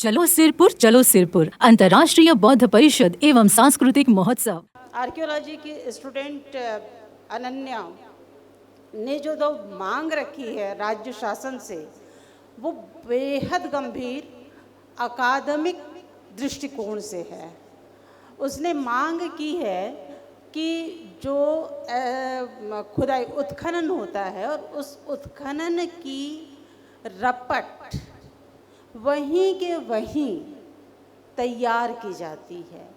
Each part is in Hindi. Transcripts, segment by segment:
चलो सिरपुर अंतर्राष्ट्रीय बौद्ध परिषद एवं सांस्कृतिक महोत्सव। आर्कियोलॉजी की स्टूडेंट अनन्या ने जो दो मांग रखी है राज्य शासन से, वो बेहद गंभीर अकादमिक दृष्टिकोण से है। उसने मांग की है कि जो खुदाई उत्खनन होता है और उस उत्खनन की रपट वहीं के वहीं तैयार की जाती है।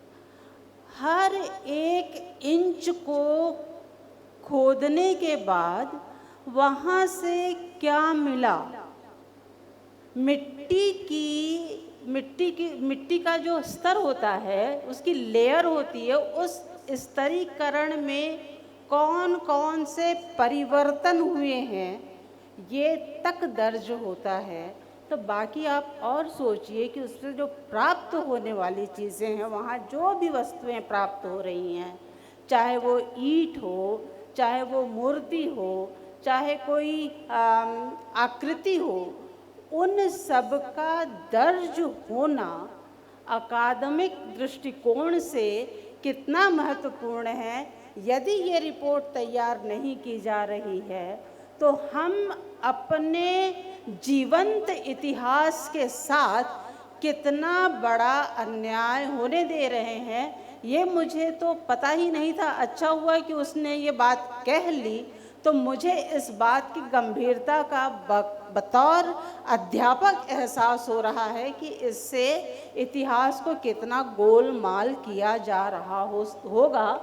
हर एक इंच को खोदने के बाद वहाँ से क्या मिला, मिट्टी का जो स्तर होता है, उसकी लेयर होती है, उस स्तरीकरण में कौन कौन से परिवर्तन हुए हैं ये तक दर्ज होता है। तो बाकी आप और सोचिए कि उससे जो प्राप्त होने वाली चीज़ें हैं, वहाँ जो भी वस्तुएं प्राप्त हो रही हैं, चाहे वो ईंट हो, चाहे वो मूर्ति हो, चाहे कोई आकृति हो, उन सब का दर्ज होना अकादमिक दृष्टिकोण से कितना महत्वपूर्ण है। यदि ये रिपोर्ट तैयार नहीं की जा रही है तो हम अपने जीवंत इतिहास के साथ कितना बड़ा अन्याय होने दे रहे हैं, ये मुझे तो पता ही नहीं था। अच्छा हुआ कि उसने ये बात कह ली, तो मुझे इस बात की गंभीरता का बतौर अध्यापक एहसास हो रहा है कि इससे इतिहास को कितना गोलमाल किया जा रहा होगा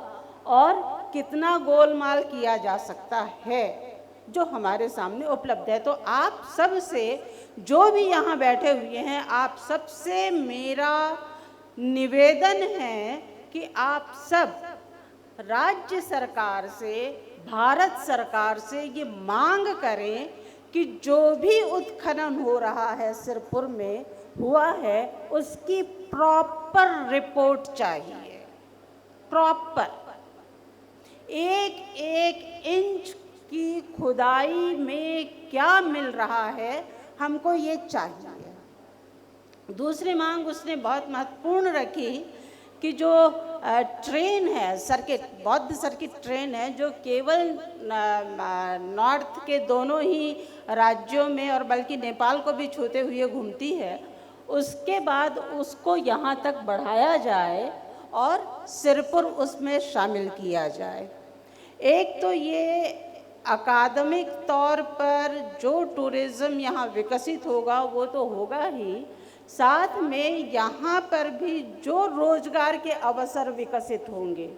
और कितना गोलमाल किया जा सकता है जो हमारे सामने उपलब्ध है। तो आप सब से, जो भी यहाँ बैठे हुए हैं, आप सब से मेरा निवेदन है कि आप सब राज्य सरकार से, भारत सरकार से ये मांग करें कि जो भी उत्खनन हो रहा है, सिरपुर में हुआ है, उसकी प्रॉपर रिपोर्ट चाहिए। प्रॉपर एक एक इंच की खुदाई में क्या मिल रहा है, हमको ये चाहिए। दूसरी मांग उसने बहुत महत्वपूर्ण रखी कि जो ट्रेन है, सर्किट, बौद्ध सर्किट ट्रेन है, जो केवल नॉर्थ के दोनों ही राज्यों में और बल्कि नेपाल को भी छूते हुए घूमती है, उसके बाद उसको यहाँ तक बढ़ाया जाए और सिरपुर उसमें शामिल किया जाए। एक तो ये अकादमिक तौर पर जो टूरिज़्म यहाँ विकसित होगा वो तो होगा ही, साथ में यहाँ पर भी जो रोजगार के अवसर विकसित होंगे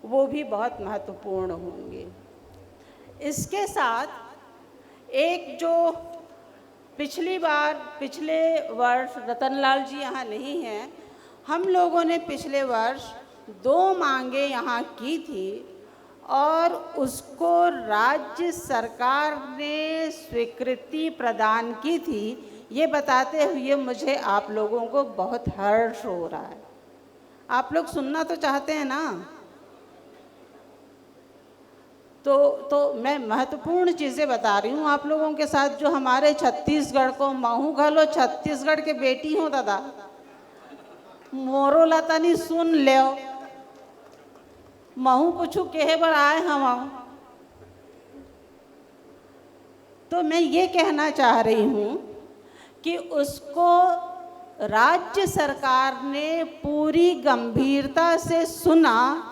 वो भी बहुत महत्वपूर्ण होंगे। इसके साथ एक जो पिछले वर्ष रतनलाल जी यहाँ नहीं हैं, हम लोगों ने पिछले वर्ष 2 मांगे यहाँ की थी और उसको राज्य सरकार ने स्वीकृति प्रदान की थी। ये बताते हुए मुझे आप लोगों को बहुत हर्ष हो रहा है। आप लोग सुनना तो चाहते हैं ना? तो मैं महत्वपूर्ण चीज़ें बता रही हूँ आप लोगों के साथ, जो हमारे छत्तीसगढ़ को महू घलो छत्तीसगढ़ के बेटी हो दादा, मोरो लतानी सुन ले, महू कुछ कहे बर आए हम। तो मैं ये कहना चाह रही हूँ कि उसको राज्य सरकार ने पूरी गंभीरता से सुना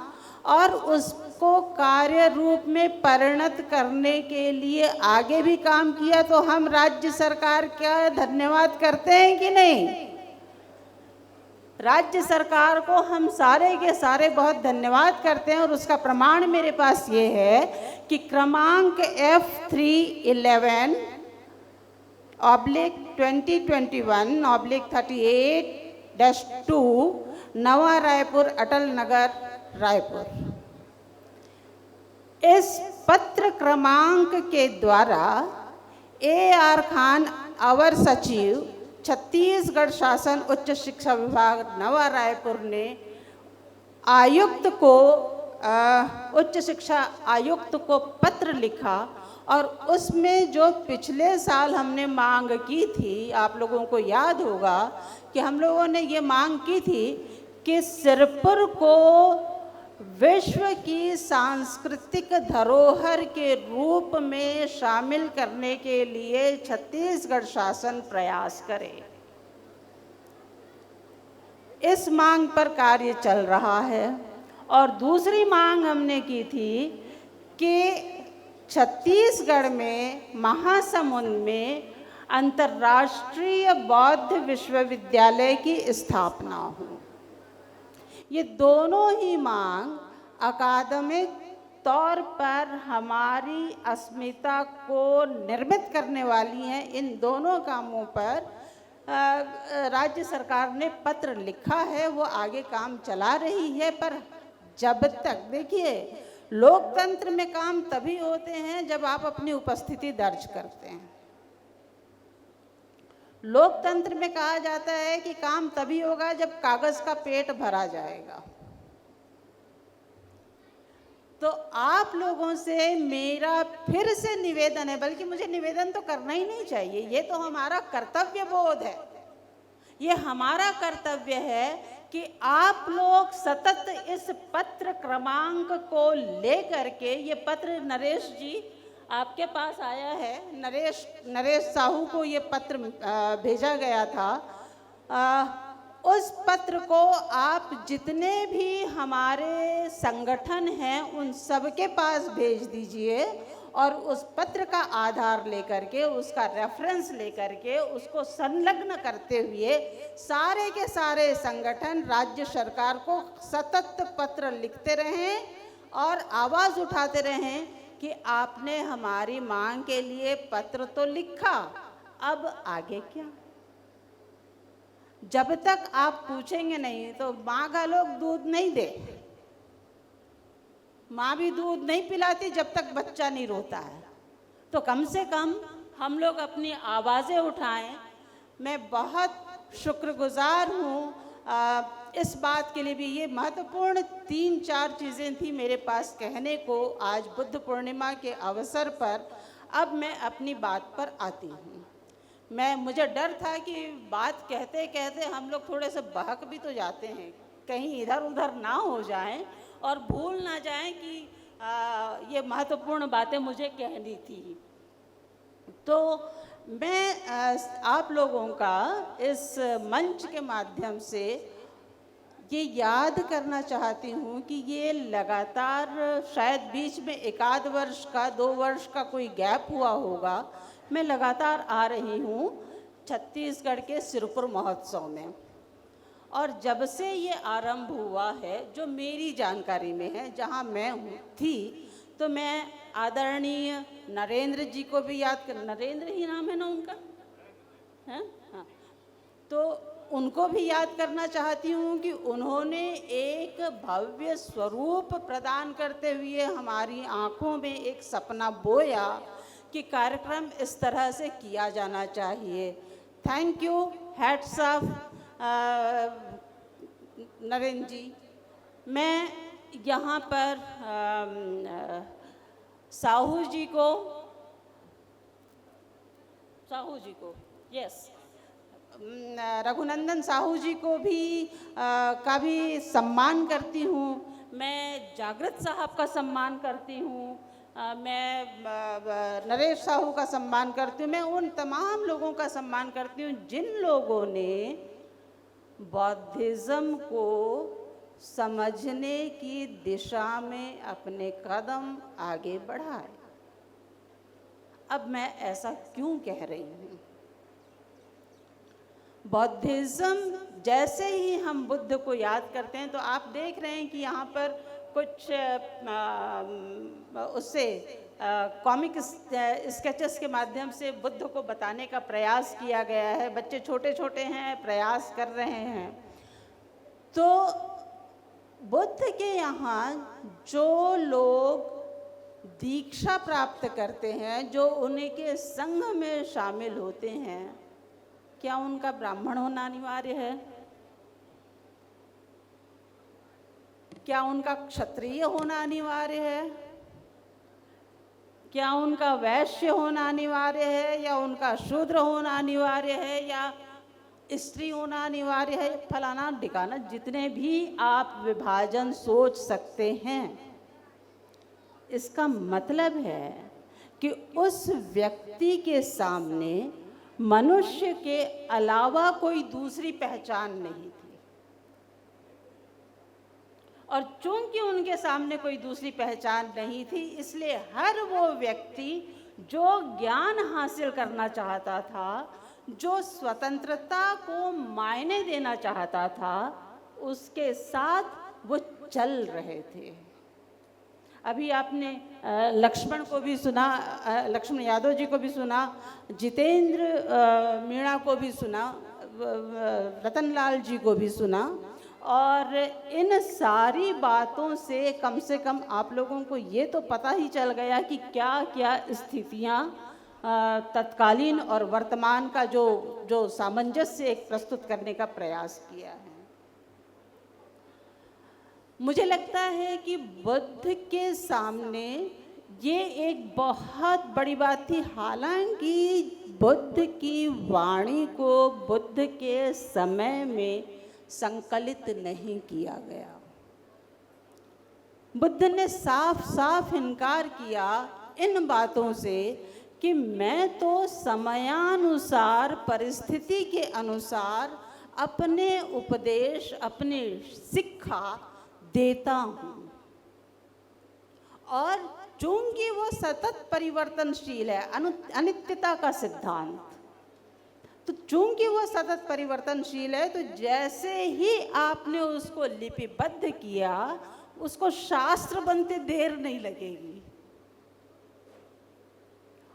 और उसको कार्य रूप में परिणत करने के लिए आगे भी काम किया। तो हम राज्य सरकार का धन्यवाद करते हैं कि नहीं? राज्य सरकार को हम सारे के सारे बहुत धन्यवाद करते हैं। और उसका प्रमाण मेरे पास ये है कि क्रमांक F3/2021/38-2 नवा रायपुर अटल नगर रायपुर, इस पत्र क्रमांक के द्वारा AR खान, अवर सचिव, छत्तीसगढ़ शासन उच्च शिक्षा विभाग नवा रायपुर ने आयुक्त को, उच्च शिक्षा आयुक्त को पत्र लिखा और उसमें जो पिछले साल हमने मांग की थी, आप लोगों को याद होगा कि हम लोगों ने ये मांग की थी कि सिरपुर को विश्व की सांस्कृतिक धरोहर के रूप में शामिल करने के लिए छत्तीसगढ़ शासन प्रयास करे। इस मांग पर कार्य चल रहा है। और दूसरी मांग हमने की थी कि छत्तीसगढ़ में महासमुंद में अंतर्राष्ट्रीय बौद्ध विश्वविद्यालय की स्थापना हो। ये दोनों ही मांग अकादमिक तौर पर हमारी अस्मिता को निर्मित करने वाली हैं। इन दोनों कामों पर राज्य सरकार ने पत्र लिखा है, वो आगे काम चला रही है। पर जब तक, देखिए, लोकतंत्र में काम तभी होते हैं जब आप अपनी उपस्थिति दर्ज करते हैं। लोकतंत्र में कहा जाता है कि काम तभी होगा जब कागज का पेट भरा जाएगा। तो आप लोगों से मेरा फिर से निवेदन है, बल्कि मुझे निवेदन तो करना ही नहीं चाहिए, ये तो हमारा कर्तव्य बोध है। ये हमारा कर्तव्य है कि आप लोग सतत इस पत्र क्रमांक को लेकर के, ये पत्र नरेश जी आपके पास आया है, नरेश साहू को ये पत्र भेजा गया था। उस पत्र को आप जितने भी हमारे संगठन हैं उन सबके पास भेज दीजिए और उस पत्र का आधार लेकर के, उसका रेफरेंस लेकर के, उसको संलग्न करते हुए सारे के सारे संगठन राज्य सरकार को सतत पत्र लिखते रहें और आवाज़ उठाते रहें कि आपने हमारी मांग के लिए पत्र तो लिखा, अब आगे क्या। जब तक आप पूछेंगे नहीं तो माँ का लोग दूध नहीं दे, माँ भी दूध नहीं पिलाती जब तक बच्चा नहीं रोता है। तो कम से कम हम लोग अपनी आवाज़ें उठाएं। मैं बहुत शुक्रगुजार हूँ इस बात के लिए भी। ये महत्वपूर्ण 3-4 चीज़ें थी मेरे पास कहने को आज बुद्ध पूर्णिमा के अवसर पर। अब मैं अपनी बात पर आती हूँ। मुझे डर था कि बात कहते कहते हम लोग थोड़े से बहक भी तो जाते हैं, कहीं इधर उधर ना हो जाएं और भूल ना जाएं कि ये महत्वपूर्ण बातें मुझे कहनी थी। तो मैं आप लोगों का इस मंच के माध्यम से ये याद करना चाहती हूँ कि ये लगातार, शायद बीच में 1 वर्ष का 2 वर्ष का कोई गैप हुआ होगा, मैं लगातार आ रही हूँ छत्तीसगढ़ के सिरपुर महोत्सव में। और जब से ये आरंभ हुआ है, जो मेरी जानकारी में है, जहाँ मैं थी, तो मैं आदरणीय नरेंद्र जी को भी याद कर, नरेंद्र ही नाम है ना उनका, है हाँ, तो उनको भी याद करना चाहती हूँ कि उन्होंने एक भव्य स्वरूप प्रदान करते हुए हमारी आँखों में एक सपना बोया कि कार्यक्रम इस तरह से किया जाना चाहिए। Thank you, hats off Narendra ji. मैं यहाँ पर साहू जी को यस, रघुनंदन साहू जी को भी का भी सम्मान करती हूँ। मैं जागृत साहब का सम्मान करती हूँ। मैं नरेश साहू का सम्मान करती हूँ। मैं उन तमाम लोगों का सम्मान करती हूँ जिन लोगों ने बौद्धिज़्म को समझने की दिशा में अपने कदम आगे बढ़ाए। अब मैं ऐसा क्यों कह रही हूँ? बौद्धिज़्म, जैसे ही हम बुद्ध को याद करते हैं तो आप देख रहे हैं कि यहाँ पर कुछ उससे कॉमिक स्केचेस के माध्यम से बुद्ध को बताने का प्रयास किया गया है। बच्चे छोटे छोटे हैं, प्रयास कर रहे हैं। तो बुद्ध के यहाँ जो लोग दीक्षा प्राप्त करते हैं, जो उन्हीं के संघ में शामिल होते हैं, क्या उनका ब्राह्मण होना अनिवार्य है? क्या उनका क्षत्रिय होना अनिवार्य है? क्या उनका वैश्य होना अनिवार्य है या उनका शूद्र होना अनिवार्य है या स्त्री होना अनिवार्य है, फलाना ढिकाना, जितने भी आप विभाजन सोच सकते हैं, इसका मतलब है कि उस व्यक्ति के सामने मनुष्य के अलावा कोई दूसरी पहचान नहीं थी। और चूंकि उनके सामने कोई दूसरी पहचान नहीं थी, इसलिए हर वो व्यक्ति जो ज्ञान हासिल करना चाहता था, जो स्वतंत्रता को मायने देना चाहता था, उसके साथ वो चल रहे थे। अभी आपने लक्ष्मण को भी सुना, लक्ष्मण यादव जी को भी सुना, जितेंद्र मीणा को भी सुना, रतनलाल जी को भी सुना, और इन सारी बातों से कम आप लोगों को ये तो पता ही चल गया कि क्या क्या स्थितियाँ तत्कालीन और वर्तमान का जो सामंजस्य एक प्रस्तुत करने का प्रयास किया है। मुझे लगता है कि बुद्ध के सामने ये एक बहुत बड़ी बात थी। हालांकि बुद्ध की वाणी को बुद्ध के समय में संकलित नहीं किया गया। बुद्ध ने साफ साफ इनकार किया इन बातों से कि मैं तो समयानुसार, परिस्थिति के अनुसार अपने उपदेश, अपनी शिक्षा देता हूँ, और चूंकि वो सतत परिवर्तनशील है, अनित्यता का सिद्धांत, तो चूंकि वो सतत परिवर्तनशील है, तो जैसे ही आपने उसको लिपिबद्ध किया, उसको शास्त्र बनते देर नहीं लगेगी,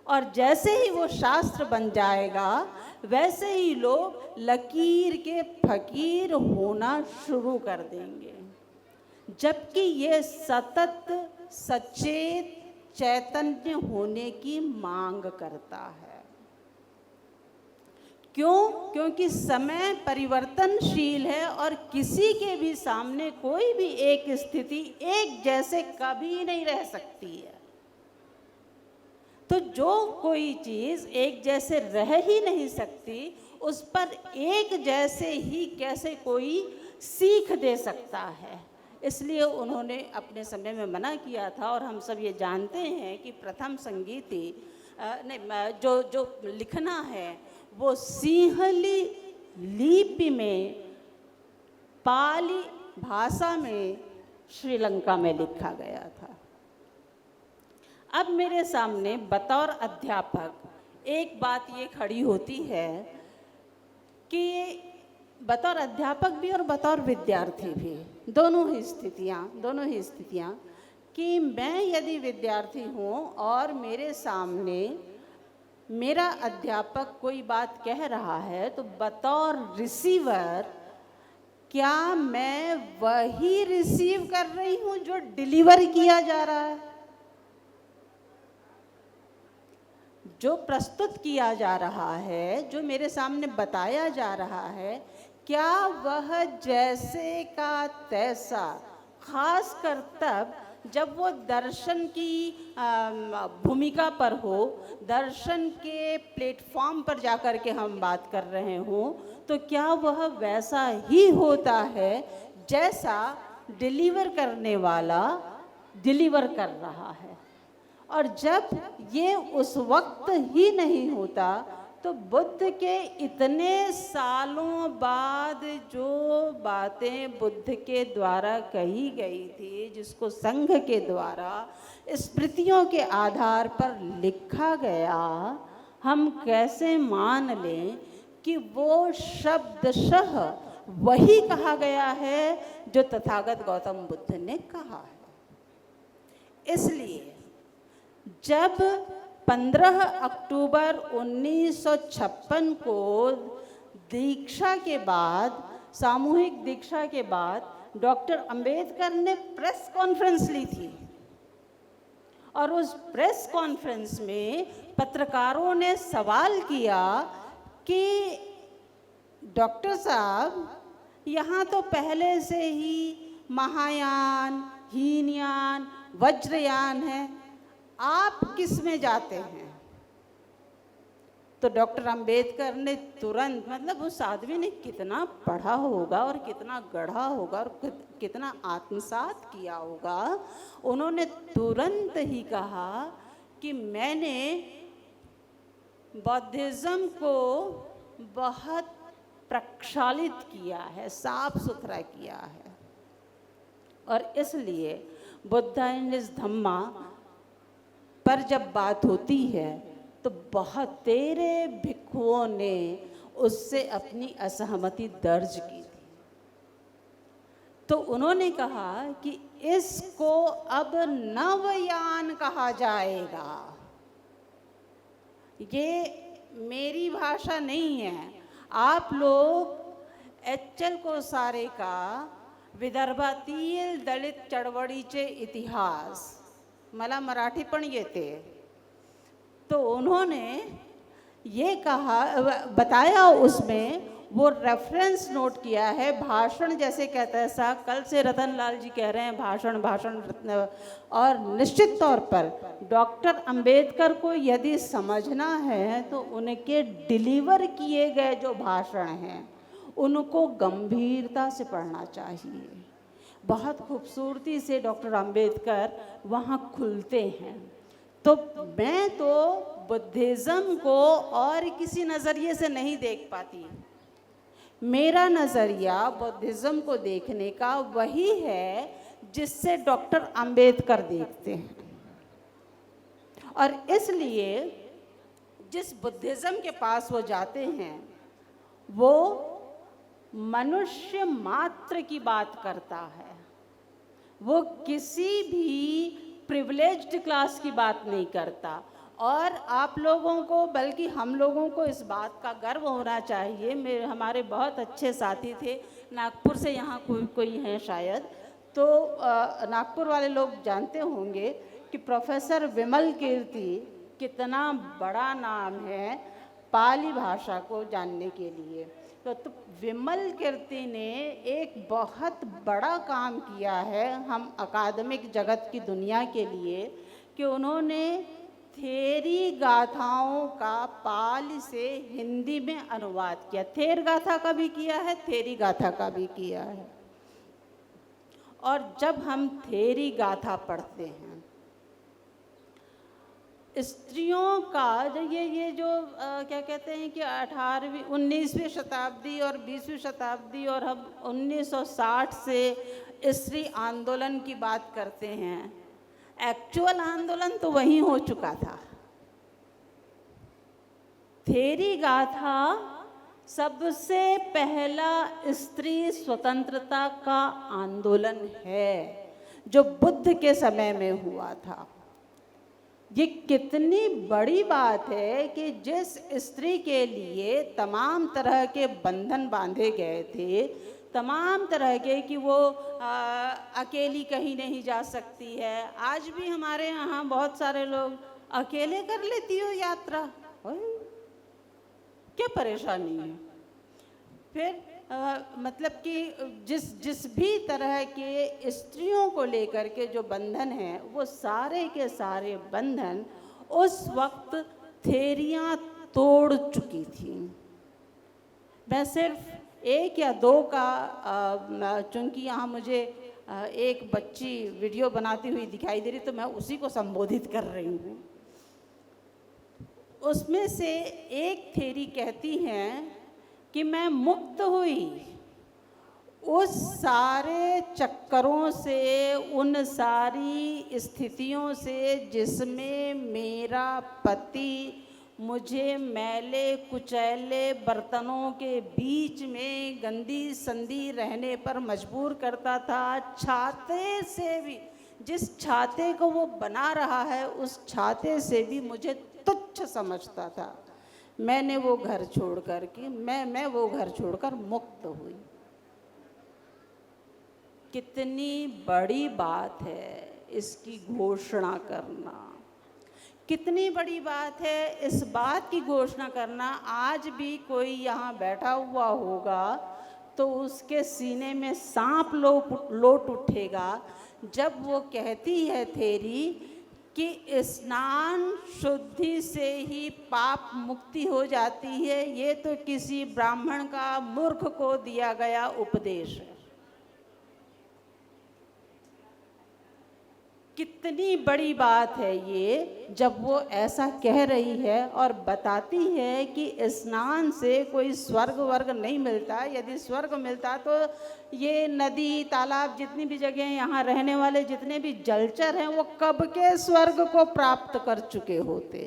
और जैसे ही वो शास्त्र बन जाएगा, वैसे ही लोग लकीर के फकीर होना शुरू कर देंगे। जबकि ये सतत सचेत चैतन्य होने की मांग करता है। क्यों? क्योंकि समय परिवर्तनशील है और किसी के भी सामने कोई भी एक स्थिति एक जैसे कभी नहीं रह सकती है। तो जो कोई चीज़ एक जैसे रह ही नहीं सकती, उस पर एक जैसे ही कैसे कोई सीख दे सकता है। इसलिए उन्होंने अपने समय में मना किया था। और हम सब ये जानते हैं कि प्रथम संगीति जो लिखना है वो सिंहली लिपि में, पाली भाषा में श्रीलंका में लिखा गया था। अब मेरे सामने बतौर अध्यापक एक बात ये खड़ी होती है कि बतौर अध्यापक भी और बतौर विद्यार्थी भी, दोनों ही स्थितियाँ कि मैं यदि विद्यार्थी हूँ और मेरे सामने मेरा अध्यापक कोई बात कह रहा है, तो बतौर रिसीवर क्या मैं वही रिसीव कर रही हूँ जो डिलीवर किया जा रहा है, जो प्रस्तुत किया जा रहा है, जो मेरे सामने बताया जा रहा है, क्या वह जैसे का तैसा, खासकर तब जब वो दर्शन की भूमिका पर हो, दर्शन के प्लेटफॉर्म पर जाकर के हम बात कर रहे हों, तो क्या वह वैसा ही होता है जैसा डिलीवर करने वाला डिलीवर कर रहा है। और जब ये उस वक्त ही नहीं होता, तो बुद्ध के इतने सालों बाद जो बातें बुद्ध के द्वारा कही गई थी, जिसको संघ के द्वारा स्मृतियों के आधार पर लिखा गया, हम कैसे मान लें कि वो शब्दशः वही कहा गया है जो तथागत गौतम बुद्ध ने कहा है। इसलिए जब 15 अक्टूबर 1956 को दीक्षा के बाद, सामूहिक दीक्षा के बाद, डॉक्टर अंबेडकर ने प्रेस कॉन्फ्रेंस ली थी, और उस प्रेस कॉन्फ्रेंस में पत्रकारों ने सवाल किया कि डॉक्टर साहब, यहाँ तो पहले से ही महायान, हीनयान, वज्रयान है, आप किस में जाते हैं? तो डॉक्टर अंबेडकर ने तुरंत, मतलब उस आदमी ने कितना पढ़ा होगा और कितना गढ़ा होगा और कितना आत्मसात किया होगा, उन्होंने तुरंत ही कहा कि मैंने बौद्धिज्म को बहुत प्रक्षालित किया है, साफ सुथरा किया है, और इसलिए बुद्धा इन इस धम्मा पर जब बात होती है तो बहुत तेरे भिक्षुओं ने उससे अपनी असहमति दर्ज की थी। तो उन्होंने कहा कि इसको अब नवयान कहा जाएगा। ये मेरी भाषा नहीं है। आप लोग एच.एल. कोसारे का विदर्भातील दलित चळवळीचे इतिहास मला मराठी पण येते, तो उन्होंने ये कहा, बताया, उसमें वो रेफरेंस नोट किया है। भाषण जैसे कहता है सा, कल से रतन लाल जी कह रहे हैं भाषण भाषण, और निश्चित तौर पर डॉक्टर अंबेडकर को यदि समझना है तो उनके डिलीवर किए गए जो भाषण हैं उनको गंभीरता से पढ़ना चाहिए। बहुत खूबसूरती से डॉक्टर अंबेडकर वहाँ खुलते हैं। तो मैं तो बुद्धिज़्म को और किसी नज़रिए से नहीं देख पाती। मेरा नज़रिया बुद्धिज़्म को देखने का वही है जिससे डॉक्टर अंबेडकर देखते हैं, और इसलिए जिस बुद्धिज़्म के पास वो जाते हैं वो मनुष्य मात्र की बात करता है, वो किसी भी प्रिविलेज्ड क्लास की बात नहीं करता। और आप लोगों को, बल्कि हम लोगों को इस बात का गर्व होना चाहिए। हमारे बहुत अच्छे साथी थे नागपुर से, यहाँ कोई हैं शायद, तो नागपुर वाले लोग जानते होंगे कि प्रोफेसर विमल कीर्ति कितना बड़ा नाम है पाली भाषा को जानने के लिए। तो विमल कीर्ति ने एक बहुत बड़ा काम किया है हम अकादमिक जगत की दुनिया के लिए, कि उन्होंने थेरी गाथाओं का पाली से हिंदी में अनुवाद किया। थेर गाथा का भी किया है, थेरी गाथा का भी किया है। और जब हम थेरी गाथा पढ़ते हैं, स्त्रियों का ये जो क्या कहते हैं कि 18वीं 19वीं शताब्दी और 20वीं शताब्दी, और हम 1960 से स्त्री आंदोलन की बात करते हैं, एक्चुअल आंदोलन तो वहीं हो चुका था। थेरी गाथा सबसे पहला स्त्री स्वतंत्रता का आंदोलन है जो बुद्ध के समय में हुआ था। ये कितनी बड़ी बात है कि जिस स्त्री के लिए तमाम तरह के बंधन बांधे गए थे, तमाम तरह के कि वो अकेली कहीं नहीं जा सकती है। आज भी हमारे यहाँ बहुत सारे लोग अकेले कर लेती हो यात्रा, क्या परेशानी है। फिर मतलब कि जिस भी तरह के स्त्रियों को लेकर के जो बंधन हैं, वो सारे के सारे बंधन उस वक्त थेरियाँ तोड़ चुकी थी। मैं सिर्फ एक या दो का, चूँकि यहाँ मुझे एक बच्ची वीडियो बनाती हुई दिखाई दे रही, तो मैं उसी को संबोधित कर रही हूँ। उसमें से एक थेरी कहती हैं कि मैं मुक्त हुई उस सारे चक्करों से, उन सारी स्थितियों से जिसमें मेरा पति मुझे मैले कुचैले बर्तनों के बीच में गंदी संदी रहने पर मजबूर करता था। छाते से भी, जिस छाते को वो बना रहा है उस छाते से भी मुझे तुच्छ समझता था। मैंने वो घर छोड़ कर के मैं वो घर छोड़कर मुक्त हुई। कितनी बड़ी बात है इसकी घोषणा करना, कितनी बड़ी बात है इस बात की घोषणा करना। आज भी कोई यहाँ बैठा हुआ होगा तो उसके सीने में सांप लोट उठेगा जब वो कहती है थेरी कि स्नान शुद्धि से ही पाप मुक्ति हो जाती है, ये तो किसी ब्राह्मण का मूर्ख को दिया गया उपदेश है। कितनी बड़ी बात है ये जब वो ऐसा कह रही है और बताती है कि स्नान से कोई स्वर्ग वर्ग नहीं मिलता। यदि स्वर्ग मिलता तो ये नदी तालाब जितनी भी जगह यहाँ रहने वाले जितने भी जलचर हैं वो कब के स्वर्ग को प्राप्त कर चुके होते।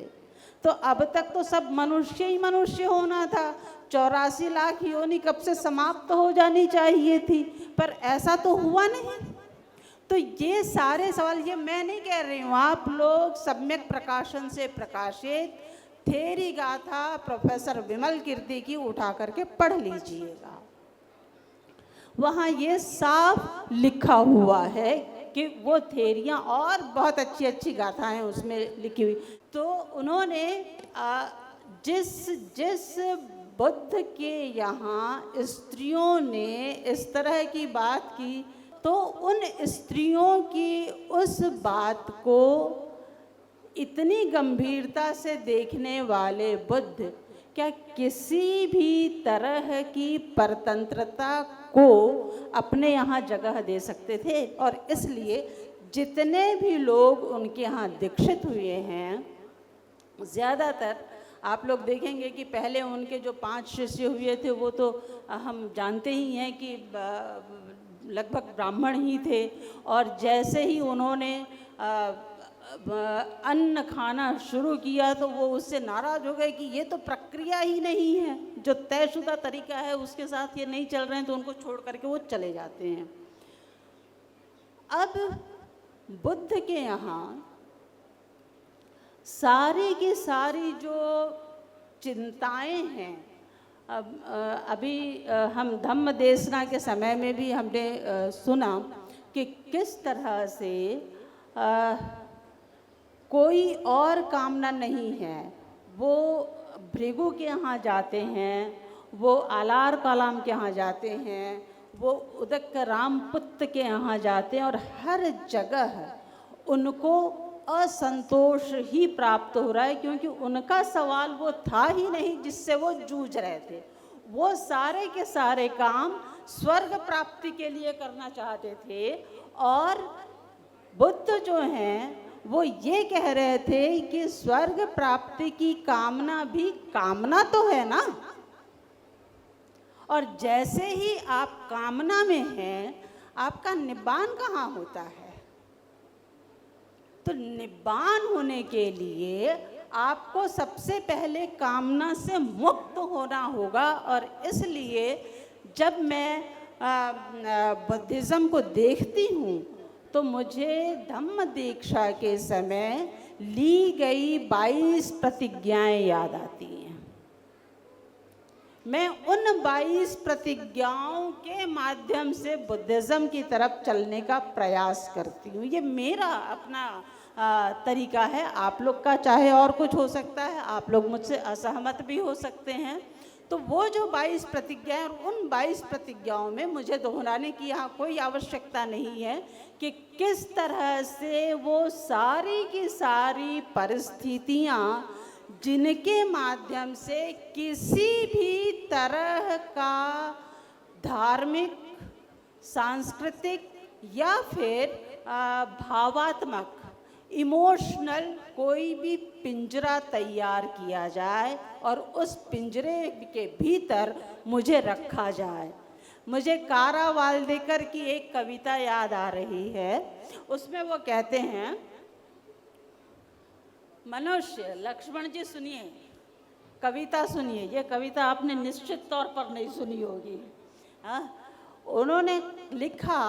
तो अब तक तो सब मनुष्य ही मनुष्य होना था, 84 लाख योनि कब से समाप्त हो जानी चाहिए थी, पर ऐसा तो हुआ नहीं। तो ये सारे सवाल, ये मैं नहीं कह रही हूँ, आप लोग सम्यक प्रकाशन से प्रकाशित थेरी गाथा प्रोफेसर विमल कीर्ति की उठा करके पढ़ लीजिएगा। वहाँ ये साफ लिखा हुआ है कि वो थेरियाँ और बहुत अच्छी अच्छी गाथाएं उसमें लिखी हुई। तो उन्होंने जिस बुद्ध के यहाँ स्त्रियों ने इस तरह की बात की, तो उन स्त्रियों की उस बात को इतनी गंभीरता से देखने वाले बुद्ध क्या किसी भी तरह की परतंत्रता को अपने यहाँ जगह दे सकते थे? और इसलिए जितने भी लोग उनके यहाँ दीक्षित हुए हैं, ज़्यादातर आप लोग देखेंगे कि पहले उनके जो 5 शिष्य हुए थे वो तो हम जानते ही हैं कि लगभग ब्राह्मण ही थे। और जैसे ही उन्होंने अन्न खाना शुरू किया तो वो उससे नाराज़ हो गए कि ये तो प्रक्रिया ही नहीं है, जो तयशुदा तरीका है उसके साथ ये नहीं चल रहे हैं, तो उनको छोड़ करके वो चले जाते हैं। अब बुद्ध के यहाँ सारी की सारी जो चिंताएं हैं, अभी हम धम्म देशना के समय में भी हमने सुना कि किस तरह से कोई और कामना नहीं है। वो भृगु के यहाँ जाते हैं, वो आलार कलाम के यहाँ जाते हैं, वो उदक रामपुत्र के यहाँ जाते हैं, और हर जगह उनको असंतोष ही प्राप्त हो रहा है, क्योंकि उनका सवाल वो था ही नहीं जिससे वो जूझ रहे थे। वो सारे के सारे काम स्वर्ग प्राप्ति के लिए करना चाहते थे, और बुद्ध जो हैं वो ये कह रहे थे कि स्वर्ग प्राप्ति की कामना भी कामना तो है ना, और जैसे ही आप कामना में हैं आपका निब्बान कहाँ होता है। तो निब्बान होने के लिए आपको सबसे पहले कामना से मुक्त होना होगा। और इसलिए जब मैं बुद्धिज़्म को देखती हूँ तो मुझे धम्म दीक्षा के समय ली गई 22 प्रतिज्ञाएं याद आती हैं। मैं उन 22 प्रतिज्ञाओं के माध्यम से बुद्धिज़्म की तरफ चलने का प्रयास करती हूँ। ये मेरा अपना तरीका है, आप लोग का चाहे और कुछ हो सकता है, आप लोग मुझसे असहमत भी हो सकते हैं। तो वो जो 22 प्रतिज्ञाएं, और उन 22 प्रतिज्ञाओं में मुझे दोहराने की यहाँ कोई आवश्यकता नहीं है कि किस तरह से वो सारी की सारी परिस्थितियाँ जिनके माध्यम से किसी भी तरह का धार्मिक, सांस्कृतिक या फिर भावात्मक, इमोशनल कोई भी पिंजरा तैयार किया जाए और उस पिंजरे के भीतर मुझे रखा जाए। मुझे कारा वाल्डेकर की एक कविता याद आ रही है। उसमें वो कहते हैं, मनुष्य, लक्ष्मण जी सुनिए, कविता सुनिए, ये कविता आपने निश्चित तौर पर नहीं सुनी होगी। उन्होंने लिखा,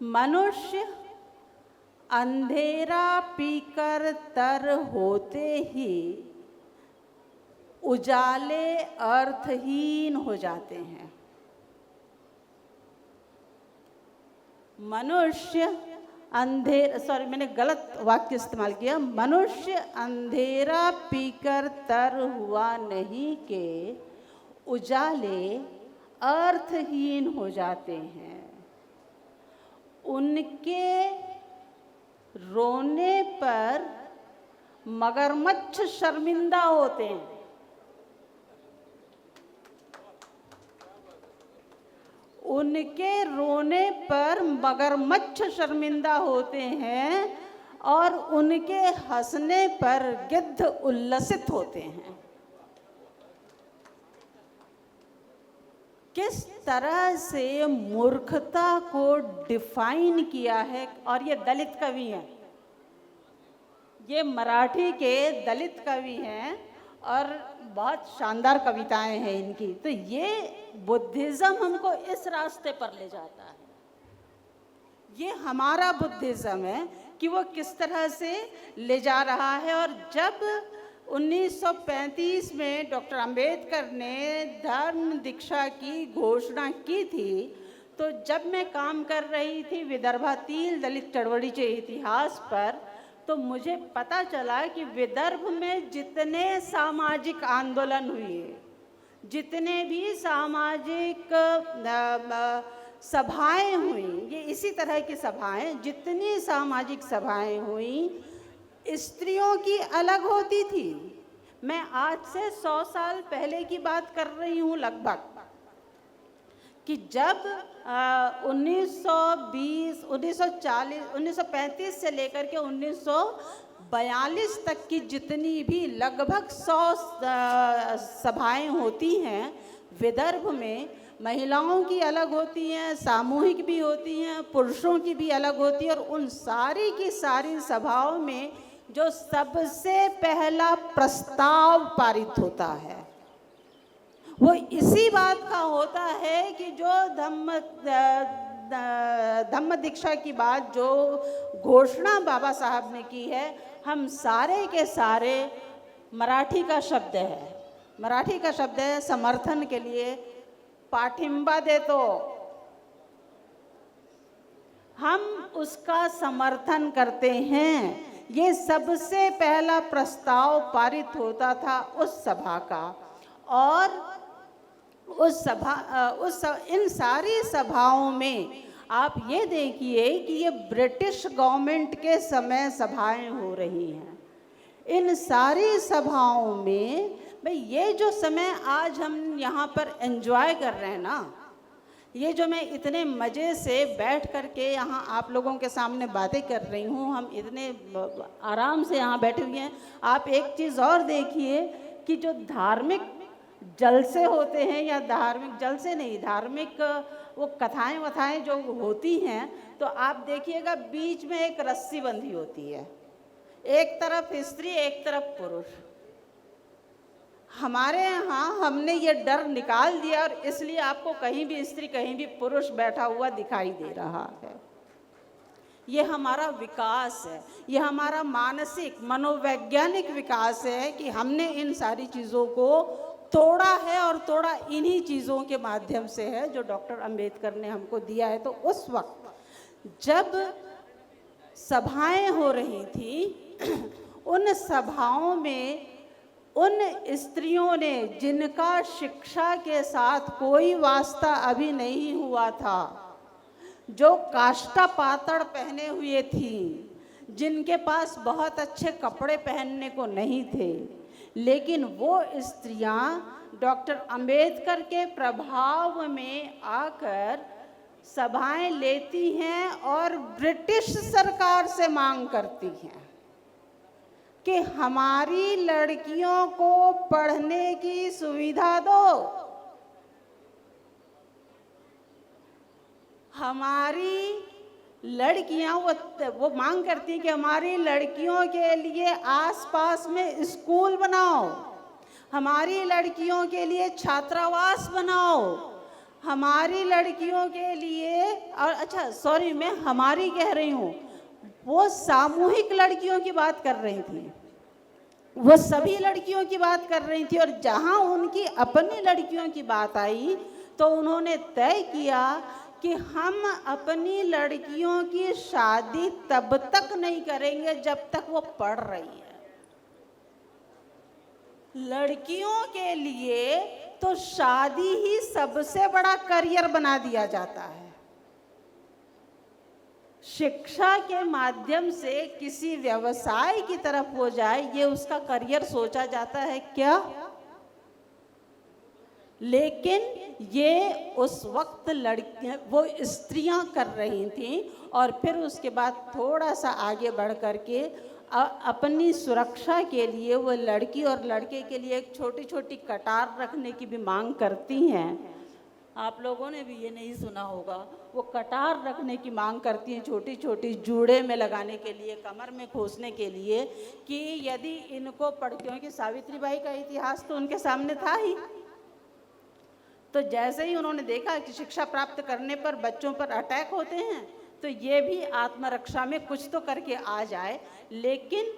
मनुष्य अंधेरा पीकर तर होते ही उजाले अर्थहीन हो जाते हैं। मनुष्य मैंने गलत वाक्य इस्तेमाल किया। मनुष्य अंधेरा पीकर तर हुआ नहीं के उजाले अर्थहीन हो जाते हैं। उनके रोने पर मगरमच्छ शर्मिंदा होते हैं। उनके रोने पर मगरमच्छ शर्मिंदा होते हैं और उनके हंसने पर गिद्ध उल्लसित होते हैं। किस तरह से मूर्खता को डिफाइन किया है। और ये दलित कवि हैं, ये मराठी के दलित कवि हैं और बहुत शानदार कविताएं हैं इनकी। तो ये बुद्धिज्म हमको इस रास्ते पर ले जाता है। ये हमारा बुद्धिज्म है कि वो किस तरह से ले जा रहा है। और जब 1935 में डॉक्टर अंबेडकर ने धर्म दीक्षा की घोषणा की थी, तो जब मैं काम कर रही थी विदर्भातील दलित चळवळीचे इतिहास पर, तो मुझे पता चला कि विदर्भ में जितने सामाजिक आंदोलन हुए, जितने भी सामाजिक सभाएं हुई, ये इसी तरह की सभाएं, जितनी सामाजिक सभाएं हुई, स्त्रियों की अलग होती थी। मैं आज से 100 साल पहले की बात कर रही हूँ लगभग, कि जब 1920, 1940, 1935 से लेकर के 1942 तक की जितनी भी लगभग 100 सभाएं होती हैं विदर्भ में, महिलाओं की अलग होती हैं, सामूहिक भी होती हैं, पुरुषों की भी अलग होती है। और उन सारी की सारी सभाओं में जो सबसे पहला प्रस्ताव पारित होता है वो इसी बात का होता है कि जो धम्म दीक्षा की बात, जो घोषणा बाबा साहब ने की है, हम सारे के सारे, मराठी का शब्द है, मराठी का शब्द है समर्थन के लिए, पाठिंबा देतो, हम उसका समर्थन करते हैं। ये सबसे पहला प्रस्ताव पारित होता था उस सभा का। और इन सारी सभाओं में आप ये देखिए कि ये ब्रिटिश गवर्नमेंट के समय सभाएं हो रही हैं। इन सारी सभाओं में भाई ये जो समय आज हम यहाँ पर एंजॉय कर रहे हैं ना, ये जो मैं इतने मज़े से बैठ कर के यहाँ आप लोगों के सामने बातें कर रही हूँ, हम इतने आराम से यहाँ बैठे हुए हैं। आप एक चीज़ और देखिए कि जो धार्मिक जलसे होते हैं, या धार्मिक जलसे नहीं, धार्मिक वो कथाएं वथाएं जो होती हैं, तो आप देखिएगा बीच में एक रस्सी बंधी होती है, एक तरफ स्त्री एक तरफ पुरुष। हमारे यहाँ हमने ये डर निकाल दिया और इसलिए आपको कहीं भी स्त्री कहीं भी पुरुष बैठा हुआ दिखाई दे रहा है। ये हमारा विकास है, ये हमारा मानसिक मनोवैज्ञानिक विकास है कि हमने इन सारी चीज़ों को तोड़ा है, और तोड़ा इन्हीं चीज़ों के माध्यम से है जो डॉक्टर अंबेडकर ने हमको दिया है। तो उस वक्त जब सभाएं हो रही थी, उन सभाओं में उन स्त्रियों ने जिनका शिक्षा के साथ कोई वास्ता अभी नहीं हुआ था, जो काष्ठा पातड़ पहने हुए थी, जिनके पास बहुत अच्छे कपड़े पहनने को नहीं थे, लेकिन वो स्त्रियां डॉक्टर अंबेडकर के प्रभाव में आकर सभाएं लेती हैं और ब्रिटिश सरकार से मांग करती हैं कि हमारी लड़कियों को पढ़ने की सुविधा दो, हमारी लड़कियां, वो मांग करती हैं कि हमारी लड़कियों के लिए आसपास में स्कूल बनाओ, हमारी लड़कियों के लिए छात्रावास बनाओ, हमारी लड़कियों के लिए, और अच्छा सॉरी मैं हमारी कह रही हूँ, वो सामूहिक लड़कियों की बात कर रही थी, वो सभी लड़कियों की बात कर रही थी। और जहाँ उनकी अपनी लड़कियों की बात आई तो उन्होंने तय किया कि हम अपनी लड़कियों की शादी तब तक नहीं करेंगे जब तक वो पढ़ रही है। लड़कियों के लिए तो शादी ही सबसे बड़ा करियर बना दिया जाता है। शिक्षा के माध्यम से किसी व्यवसाय की तरफ वो जाए, ये उसका करियर सोचा जाता है क्या? लेकिन ये उस वक्त लड़कियां, वो स्त्रियां कर रही थीं, और फिर उसके बाद थोड़ा सा आगे बढ़ करके अपनी सुरक्षा के लिए वो लड़की और लड़के के लिए एक छोटी छोटी कटार रखने की भी मांग करती हैं। आप लोगों ने भी ये नहीं सुना होगा, वो कटार रखने की मांग करती हैं, छोटी छोटी जूड़े में लगाने के लिए, कमर में खोसने के लिए, कि यदि इनको पढ़, क्योंकि सावित्रीबाई का इतिहास तो उनके सामने था ही। तो जैसे ही उन्होंने देखा कि शिक्षा प्राप्त करने पर बच्चों पर अटैक होते हैं, तो ये भी आत्मरक्षा में कुछ तो करके आ जाए, लेकिन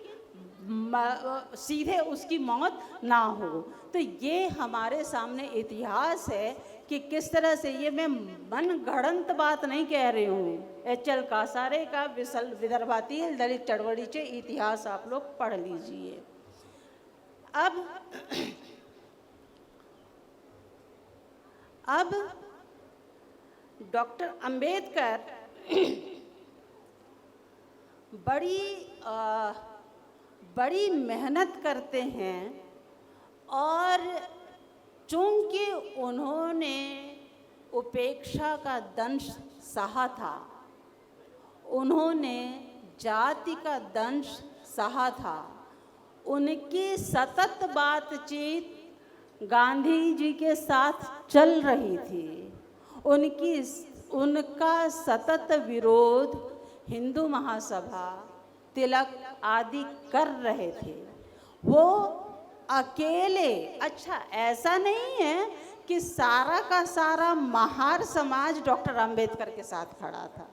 सीधे उसकी मौत ना हो। तो ये हमारे सामने इतिहास है कि किस तरह से, ये मैं मन गढ़ंत बात नहीं कह रही हूँ, एच.एल. कासारे का विदर्भातील दलित चळवळीचे इतिहास आप लोग पढ़ लीजिए। अब डॉक्टर अंबेडकर बड़ी मेहनत करते हैं, और चूंकि उन्होंने उपेक्षा का दंश सहा था, उन्होंने जाति का दंश सहा था, उनकी सतत बातचीत गांधी जी के साथ चल रही थी, उनका सतत विरोध हिंदू महासभा, तिलक आदि कर रहे थे। वो अकेले, अच्छा ऐसा नहीं है कि सारा का सारा महार समाज डॉक्टर अंबेडकर के साथ खड़ा था।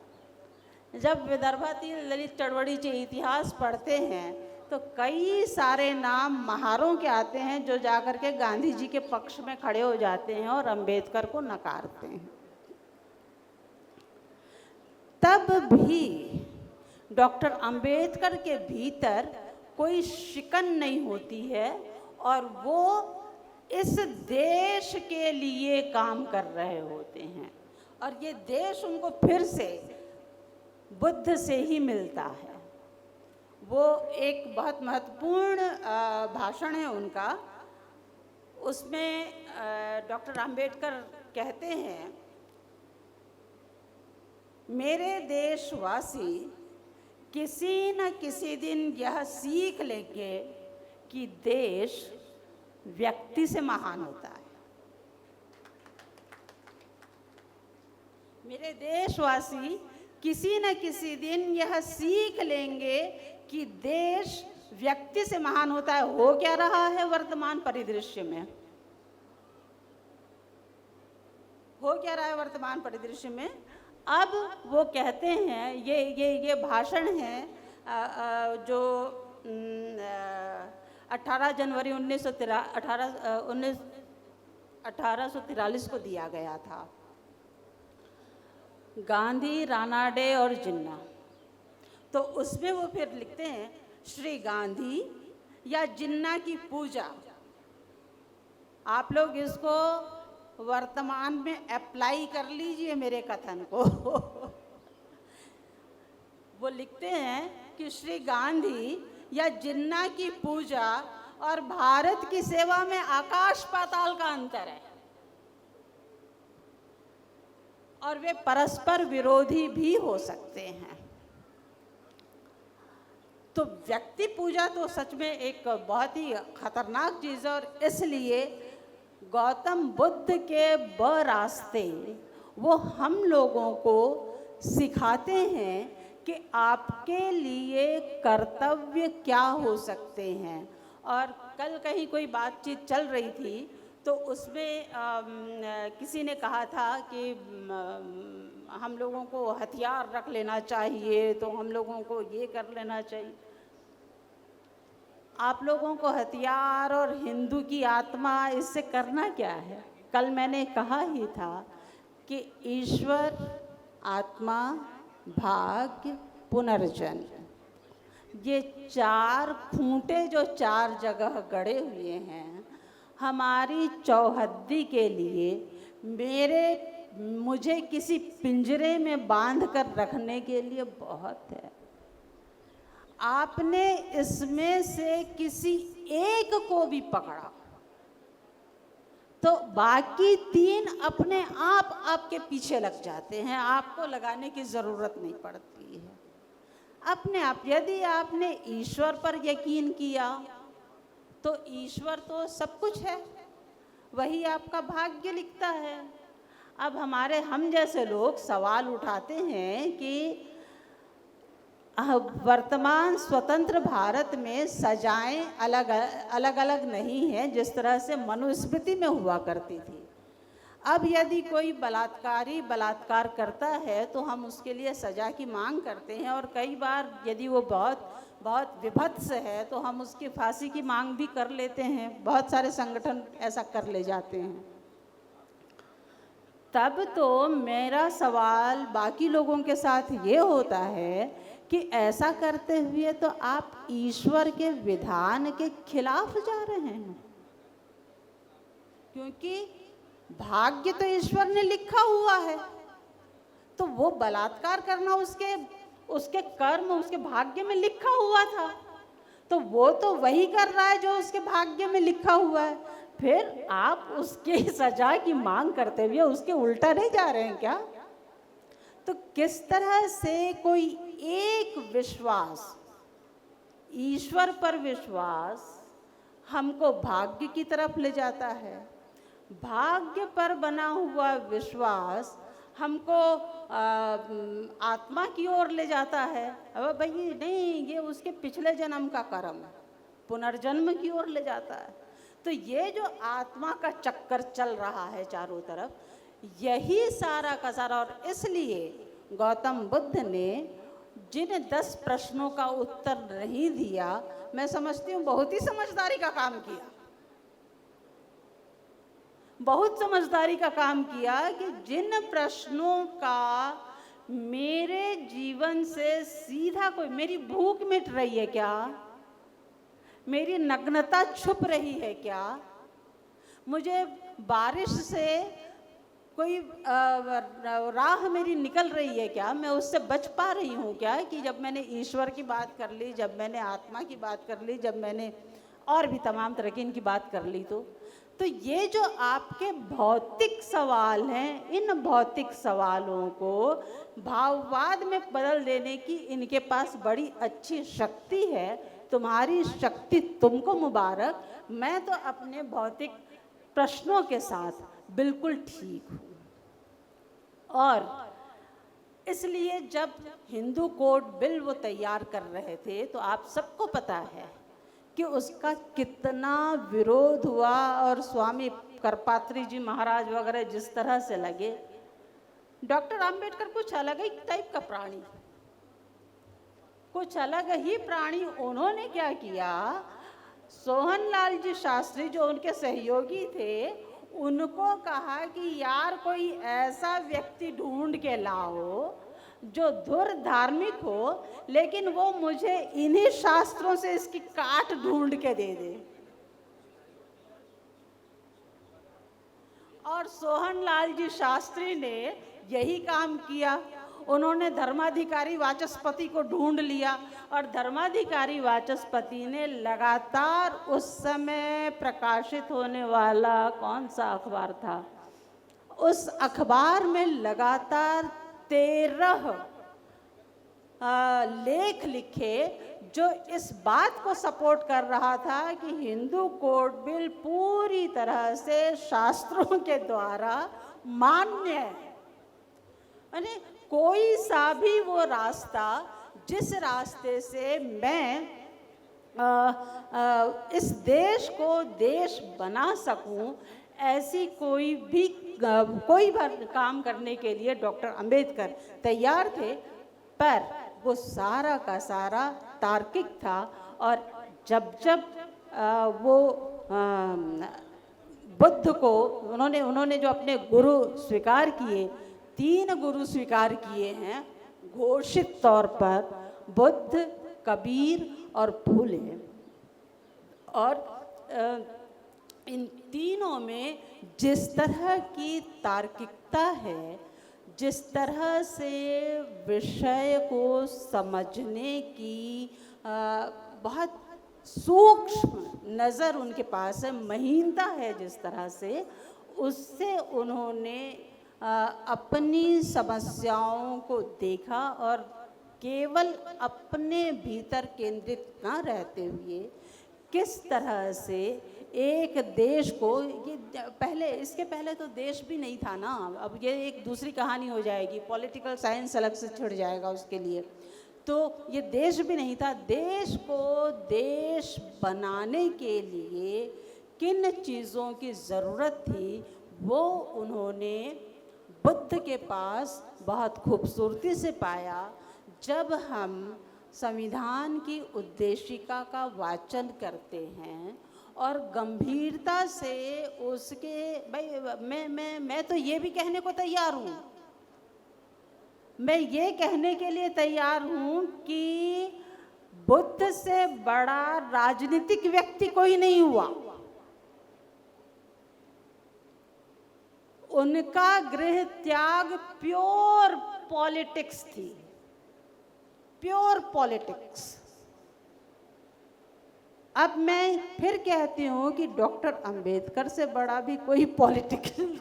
जब विदर्भातील दलित चळवळीचे इतिहास पढ़ते हैं तो कई सारे नाम महारों के आते हैं, जो जाकर के गांधी जी के पक्ष में खड़े हो जाते हैं और अंबेडकर को नकारते हैं। तब भी डॉक्टर अंबेडकर के भीतर कोई शिकन नहीं होती है, और वो इस देश के लिए काम कर रहे होते हैं, और ये देश उनको फिर से बुद्ध से ही मिलता है। वो एक बहुत महत्वपूर्ण भाषण है उनका, उसमें डॉक्टर अंबेडकर कहते हैं, मेरे देशवासी किसी न किसी दिन यह सीख लेंगे कि देश व्यक्ति से महान होता है। मेरे देशवासी किसी न किसी दिन यह सीख लेंगे कि देश व्यक्ति से महान होता है। हो क्या रहा है वर्तमान परिदृश्य में? हो क्या रहा है वर्तमान परिदृश्य में? अब वो कहते हैं, ये भाषण है जो 18 जनवरी 1843 को दिया गया था। गांधी, रानाडे और जिन्ना। तो उसमें वो फिर लिखते हैं, श्री गांधी या जिन्ना की पूजा। आप लोग इसको वर्तमान में अप्लाई कर लीजिए मेरे कथन को। वो लिखते हैं कि श्री गांधी या जिन्ना की पूजा और भारत की सेवा में आकाश पाताल का अंतर है, और वे परस्पर विरोधी भी हो सकते हैं। तो व्यक्ति पूजा तो सच में एक बहुत ही खतरनाक चीज़ है, और इसलिए गौतम बुद्ध के रास्ते वो हम लोगों को सिखाते हैं कि आपके लिए कर्तव्य क्या हो सकते हैं। और कल कहीं कोई बातचीत चल रही थी, तो उसमें किसी ने कहा था कि हम लोगों को हथियार रख लेना चाहिए, तो हम लोगों को ये कर लेना चाहिए। आप लोगों को हथियार और हिंदू की आत्मा, इससे करना क्या है? कल मैंने कहा ही था कि ईश्वर, आत्मा, भाग्य, पुनर्जन्म, ये चार खूंटे जो चार जगह गड़े हुए हैं, हमारी चौहद्दी के लिए, मेरे मुझे किसी पिंजरे में बांध कर रखने के लिए बहुत है। आपने इसमें से किसी एक को भी पकड़ा तो बाकी 3 अपने आप आपके पीछे लग जाते हैं, आपको लगाने की ज़रूरत नहीं पड़ती है। अपने आप यदि आपने ईश्वर पर यकीन किया तो ईश्वर तो सब कुछ है, वही आपका भाग्य लिखता है। अब हम जैसे लोग सवाल उठाते हैं कि वर्तमान स्वतंत्र भारत में सजाएं अलग अलग नहीं हैं जिस तरह से मनुस्मृति में हुआ करती थी। अब यदि कोई बलात्कार करता है तो हम उसके लिए सज़ा की मांग करते हैं, और कई बार यदि वो बहुत विभत्स है तो हम उसकी फांसी की मांग भी कर लेते हैं। बहुत सारे संगठन ऐसा कर ले जाते हैं। तब तो मेरा सवाल बाकी लोगों के साथ ये होता है कि ऐसा करते हुए तो आप ईश्वर के विधान के खिलाफ जा रहे हैं, क्योंकि भाग्य तो ईश्वर ने लिखा हुआ है। तो वो बलात्कार करना उसके कर्म, उसके भाग्य में लिखा हुआ था, तो वो तो वही कर रहा है जो उसके भाग्य में लिखा हुआ है। फिर आप उसके सजा की मांग करते हुए उसके उल्टा नहीं जा रहे हैं क्या? तो किस तरह से कोई एक विश्वास, ईश्वर पर विश्वास, हमको भाग्य की तरफ ले जाता है, भाग्य पर बना हुआ विश्वास हमको आत्मा की ओर ले जाता है। अब भाई नहीं, ये उसके पिछले जन्म का कर्म है, पुनर्जन्म की ओर ले जाता है। तो ये जो आत्मा का चक्कर चल रहा है चारों तरफ, यही सारा का सारा। और इसलिए गौतम बुद्ध ने जिन 10 प्रश्नों का उत्तर नहीं दिया, मैं समझती हूँ बहुत ही समझदारी का काम किया, बहुत समझदारी का काम किया कि जिन प्रश्नों का मेरे जीवन से सीधा कोई, मेरी भूख मिट रही है क्या, मेरी नग्नता छुप रही है क्या, मुझे बारिश से कोई राह मेरी निकल रही है क्या, मैं उससे बच पा रही हूँ क्या, कि जब मैंने ईश्वर की बात कर ली, जब मैंने आत्मा की बात कर ली, जब मैंने और भी तमाम तरह की इनकी बात कर ली, तो ये जो आपके भौतिक सवाल हैं, इन भौतिक सवालों को भाववाद में बदल देने की इनके पास बड़ी अच्छी शक्ति है। तुम्हारी शक्ति तुमको मुबारक। मैं तो अपने भौतिक प्रश्नों के साथ बिल्कुल ठीक हूँ। और इसलिए जब हिंदू कोड बिल वो तैयार कर रहे थे तो आप सबको पता है कि उसका कितना विरोध हुआ, और स्वामी करपात्री जी महाराज वगैरह जिस तरह से लगे। डॉक्टर अंबेडकर कुछ अलग ही टाइप का प्राणी, कुछ अलग ही प्राणी। उन्होंने क्या किया, सोहनलाल जी शास्त्री जो उनके सहयोगी थे, उनको कहा कि यार कोई ऐसा व्यक्ति ढूंढ के लाओ जो धुर धार्मिक हो, लेकिन वो मुझे इन्हीं शास्त्रों से इसकी काट ढूंढ के दे दे। और सोहनलाल जी शास्त्री ने यही काम किया। उन्होंने धर्माधिकारी वाचस्पति को ढूंढ लिया, और धर्माधिकारी वाचस्पति ने लगातार उस समय प्रकाशित होने वाला कौन सा अखबार था, उस अखबार में लगातार 13 लेख लिखे जो इस बात को सपोर्ट कर रहा था कि हिंदू कोड बिल पूरी तरह से शास्त्रों के द्वारा मान्य है। यानी कोई सा भी वो रास्ता जिस रास्ते से मैं इस देश को देश बना सकूं, ऐसी कोई भी काम करने के लिए डॉक्टर अंबेडकर तैयार थे। पर वो सारा का सारा तार्किक था। और जब वो बुद्ध को उन्होंने जो अपने गुरु स्वीकार किए, 3 गुरु स्वीकार किए हैं घोषित तौर पर, बुद्ध, कबीर और फूले। और इन तीनों में जिस तरह की तार्किकता है, जिस तरह से विषय को समझने की बहुत सूक्ष्म नज़र उनके पास है, महीनता है जिस तरह से, उससे उन्होंने अपनी समस्याओं को देखा और केवल अपने भीतर केंद्रित न रहते हुए किस तरह से एक देश को, ये पहले, इसके पहले तो देश भी नहीं था ना, अब ये एक दूसरी कहानी हो जाएगी, पॉलिटिकल साइंस अलग से छिड़ जाएगा उसके लिए। तो ये देश भी नहीं था, देश को देश बनाने के लिए किन चीज़ों की ज़रूरत थी वो उन्होंने बुद्ध के पास बहुत खूबसूरती से पाया। जब हम संविधान की उद्देशिका का वाचन करते हैं और गंभीरता से उसके, भाई मैं तो ये भी कहने को तैयार हूँ, मैं ये कहने के लिए तैयार हूँ कि बुद्ध से बड़ा राजनीतिक व्यक्ति कोई नहीं हुआ। उनका गृह त्याग प्योर पॉलिटिक्स थी, प्योर पॉलिटिक्स। अब मैं फिर कहती हूँ कि डॉक्टर अंबेडकर से बड़ा भी कोई पॉलिटिकल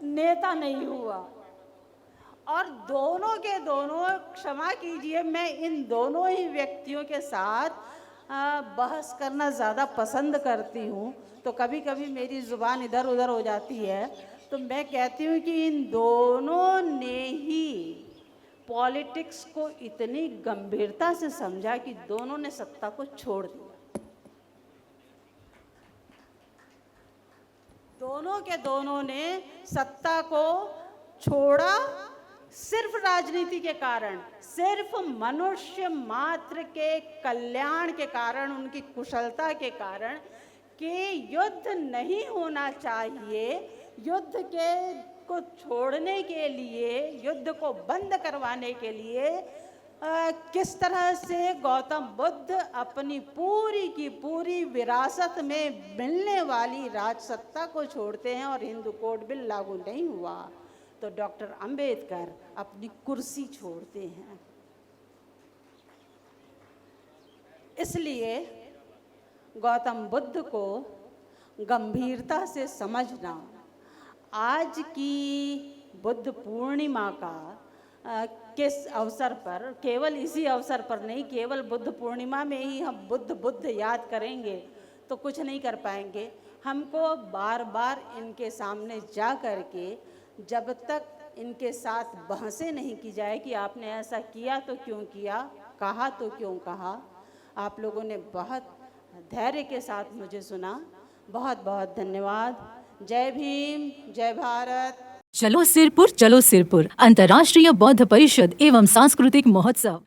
नेता नहीं हुआ। और दोनों के दोनों, क्षमा कीजिए, मैं इन दोनों ही व्यक्तियों के साथ बहस करना ज़्यादा पसंद करती हूँ, तो कभी कभी मेरी ज़ुबान इधर उधर हो जाती है। तो मैं कहती हूँ कि इन दोनों ने ही पॉलिटिक्स को इतनी गंभीरता से समझा कि दोनों ने सत्ता को छोड़ दिया। दोनों के दोनों ने सत्ता को छोड़ा सिर्फ राजनीति के कारण, सिर्फ मनुष्य मात्र के कल्याण के कारण, उनकी कुशलता के कारण कि युद्ध नहीं होना चाहिए, युद्ध के को छोड़ने के लिए, युद्ध को बंद करवाने के लिए किस तरह से गौतम बुद्ध अपनी पूरी की पूरी विरासत में मिलने वाली राजसत्ता को छोड़ते हैं और हिंदू कोड बिल लागू नहीं हुआ, तो डॉक्टर अंबेडकर अपनी कुर्सी छोड़ते हैं। इसलिए गौतम बुद्ध को गंभीरता से समझना, आज की बुद्ध पूर्णिमा का किस अवसर पर, केवल इसी अवसर पर नहीं, केवल बुद्ध पूर्णिमा में ही हम बुद्ध बुद्ध याद करेंगे तो कुछ नहीं कर पाएंगे। हमको बार बार इनके सामने जा कर के, जब तक इनके साथ बहसें नहीं की जाए कि आपने ऐसा किया तो क्यों किया, कहा तो क्यों कहा। आप लोगों ने बहुत धैर्य के साथ मुझे सुना, बहुत बहुत धन्यवाद। जय भीम, जय भारत। चलो सिरपुर अंतर्राष्ट्रीय बौद्ध परिषद एवं सांस्कृतिक महोत्सव